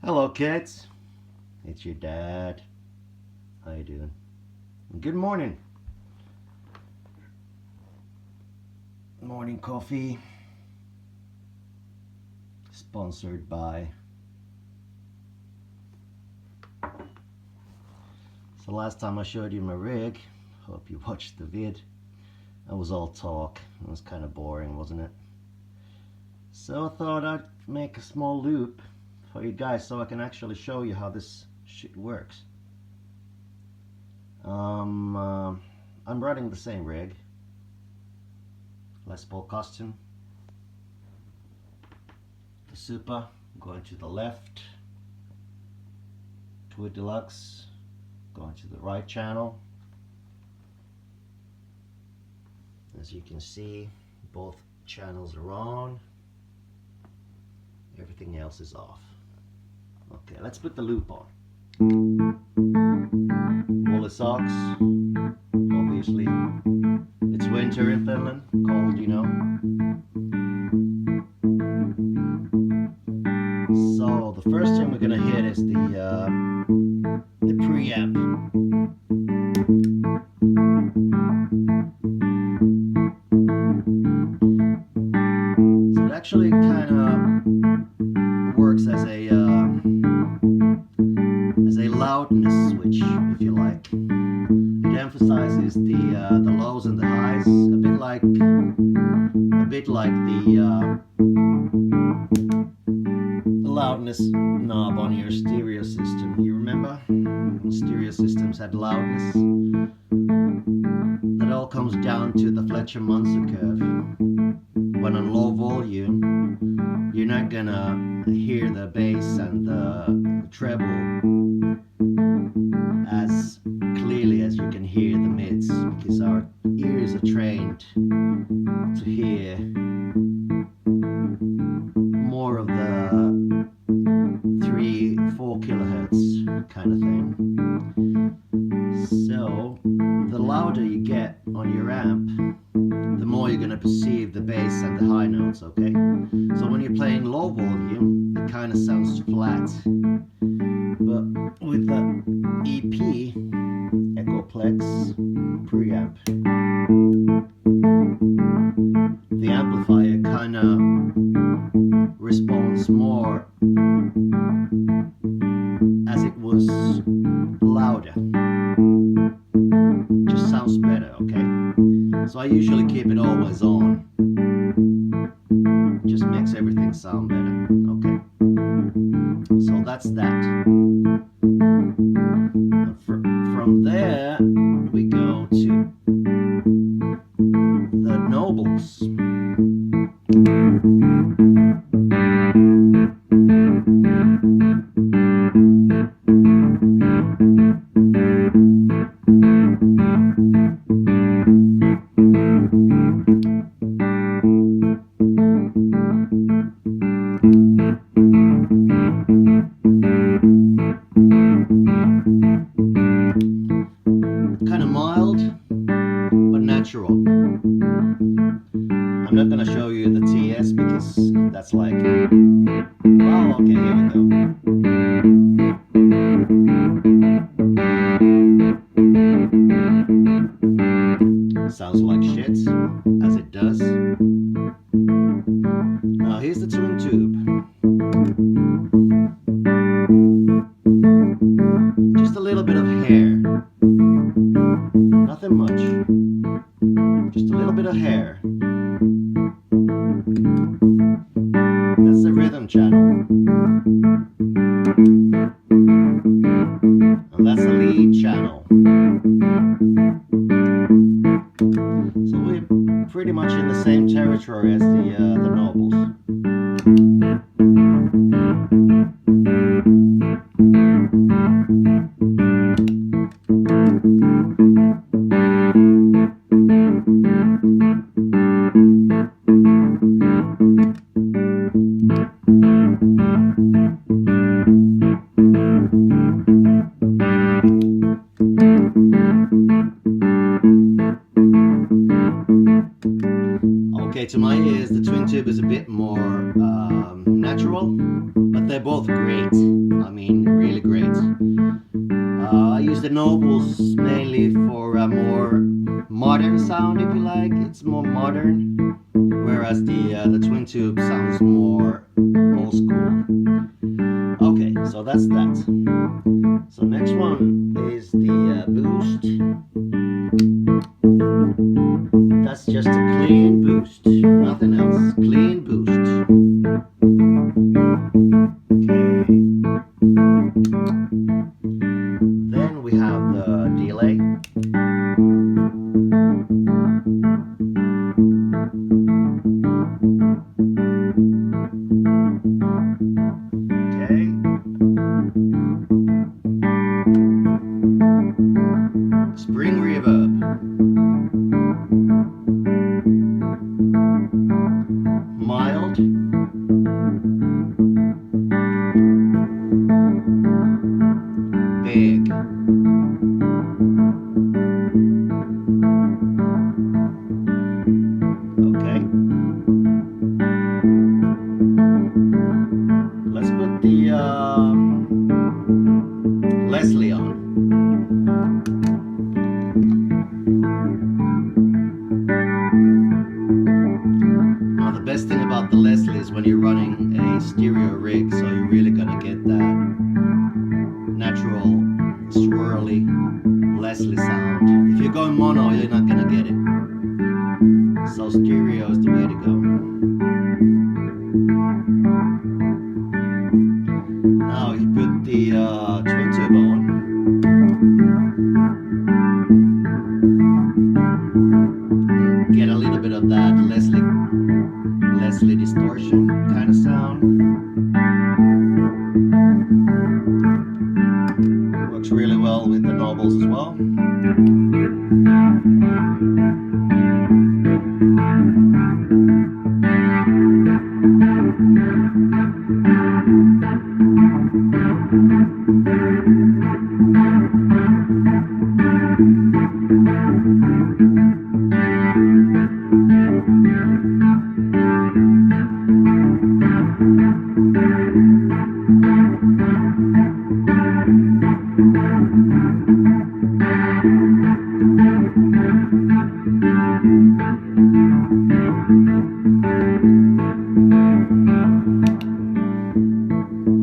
Hello kids, it's your dad. How you doing? Good morning. Morning coffee. Sponsored by. So last time I showed you my rig, hope you watched the vid. It was all talk. It was kind of boring, wasn't it? So I thought I'd make a small loop for you guys so I can actually show you how this shit works. I'm running the same rig, Les Paul Custom, the Super going to the left, tweed deluxe going to the right channel. As you can see, both channels are on, everything else is off. Okay, let's put the loop on. Woolly socks, obviously. It's winter in Finland, cold, you know. So the first thing we're gonna hit is the preamp. So it actually kind of works as a loudness switch, if you like. It emphasizes the lows and the highs, a bit like the loudness knob on your stereo system. You remember? Stereo systems had loudness. That all comes down to the Fletcher-Munson curve. When on low volume, you're not gonna hear the bass and the treble as clearly as you can hear the mids, because our ears are trained to hear more of the 3-4 kilohertz kind of thing. So the louder you get on your amp, the more you're going to perceive the bass and the high notes, okay? So when you're playing low volume, it kind of sounds flat. But with the EP, Echoplex preamp, the amplifier kind of responds more as it was louder. Just sounds better, okay? So I usually keep it always on. Just makes everything sound better, okay? So that's that. And from there, we go to the nobles. Kind of mild, but natural. I'm not going to show you the TS because that's like, well, okay, here we go. Sounds like shit, as it does. Now here's the twin tube. Just a little bit of hair. Nothing much. Just a little bit of hair. That's the rhythm channel. And that's the lead channel. So we're pretty much in the same territory as the nobles. Okay, to my ears, the twin tube is a bit more natural, but they're both great. I mean, really great. I use the Nobles mainly for a more modern sound, if you like. It's more modern, whereas the twin tube sounds more old school. Okay, so that's that. So next one is the boost. That's just a clean boost, nothing else. Clean boost. Okay. Then we have the delay. Okay. Spring reverb. Mild. Big. Okay. Let's put the Leslie on. Now the best thing about the Leslie is when you're running a stereo rig, so you're really gonna get that natural swirly Leslie sound. If you're going mono, you're not gonna get it. So stereo is the way to go. Now you put the twin tube on. Get a little bit of that Leslie distortion kind of sound. Works really well with the Nobles as well.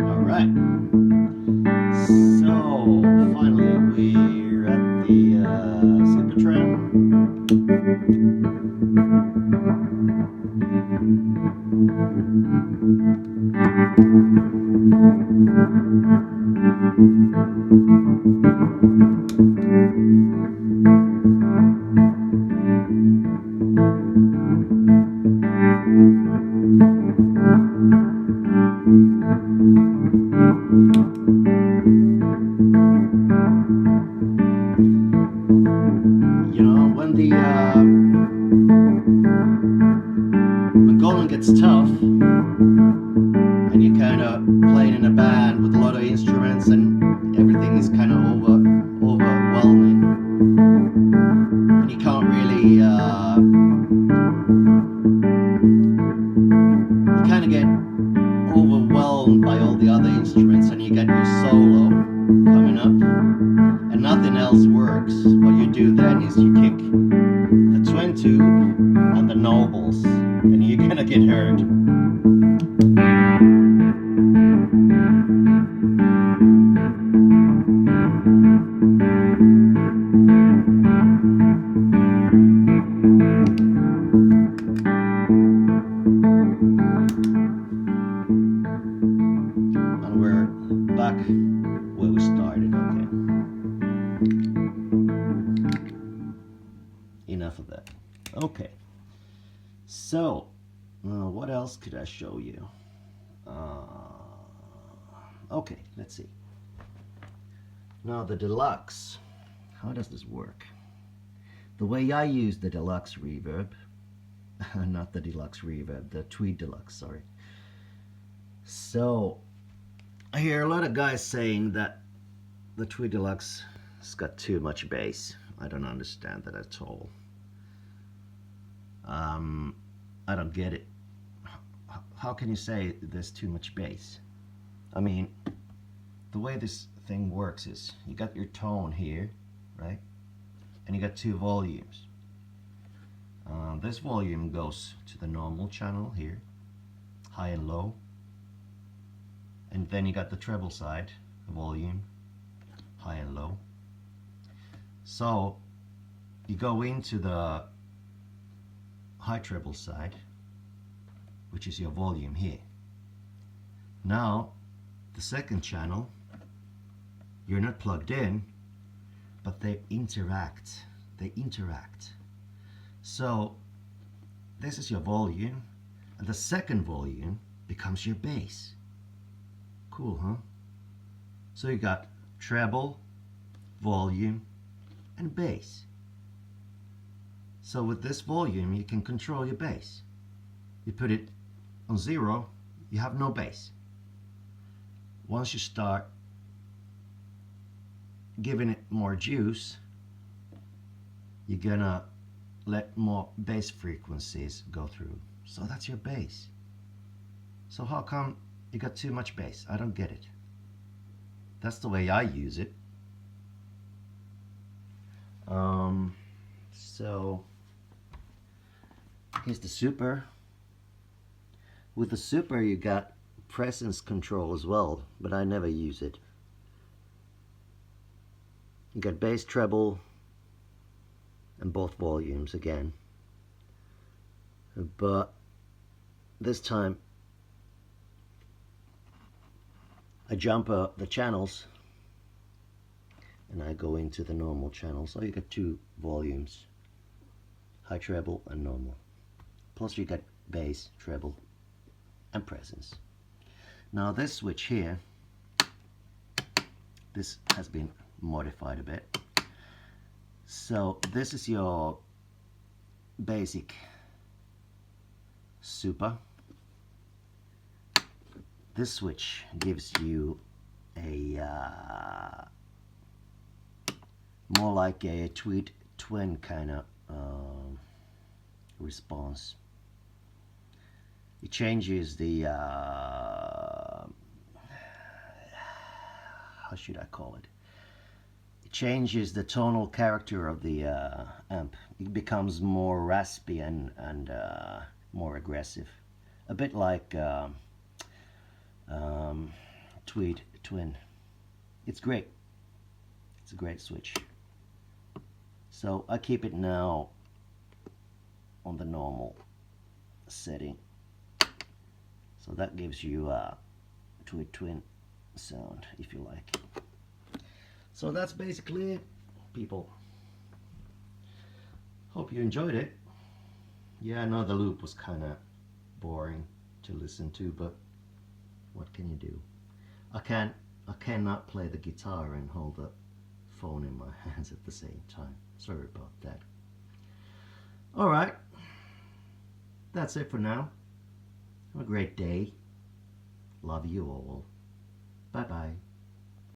Alright, so finally we're at the zipper trim. You know, when going gets tough and you kind of playing in a band with a lot of instruments and everything is kind of overwhelming, and you can't really you kind of get overwhelmed by all the other instruments, and you get your solo coming up and nothing else works. What you do then is you kick the twin tube and the Nobles, and you're gonna get hurt. And we're back where we started. Okay. Enough of that. Okay. So, what else could I show you? Okay, let's see. Now the deluxe. How does this work? The way I use the deluxe reverb, not the deluxe reverb, the tweed deluxe, sorry. So, I hear a lot of guys saying that the tweed deluxe has got too much bass. I don't understand that at all. I don't get it. How can you say there's too much bass? I mean, the way this thing works is you got your tone here, right? And you got two volumes. This volume goes to the normal channel here, high and low. And then you got the treble side, the volume, high and low. So you go into the high treble side, which is your volume here. Now, the second channel, you're not plugged in, but they interact. They interact. So this is your volume, and the second volume becomes your bass. Cool, huh? So you got treble, volume, and bass. So with this volume, you can control your bass. You put it on 0, you have no bass. Once you start giving it more juice, you're gonna let more bass frequencies go through. So that's your bass. So how come you got too much bass? I don't get it. That's the way I use it. So here's the super. With the super you got presence control as well, but I never use it. You got bass, treble, and both volumes again. But this time I jump the channels and I go into the normal channel. So you got two volumes, high treble and normal. Plus you got bass, treble, and presence. Now this switch here, this has been modified a bit. So this is your basic super. This switch gives you a more like a tweed twin kind of response. It changes the how should I call it? It changes the tonal character of the amp. It becomes more raspy and more aggressive, a bit like tweed twin. It's great. It's a great switch. So I keep it now on the normal setting. So that gives you a tweed twin sound, if you like. So that's basically it, people. Hope you enjoyed it. Yeah, I know the loop was kind of boring to listen to, but what can you do? I cannot play the guitar and hold the phone in my hands at the same time. Sorry about that. Alright, that's it for now. Have a great day. Love you all. Bye bye.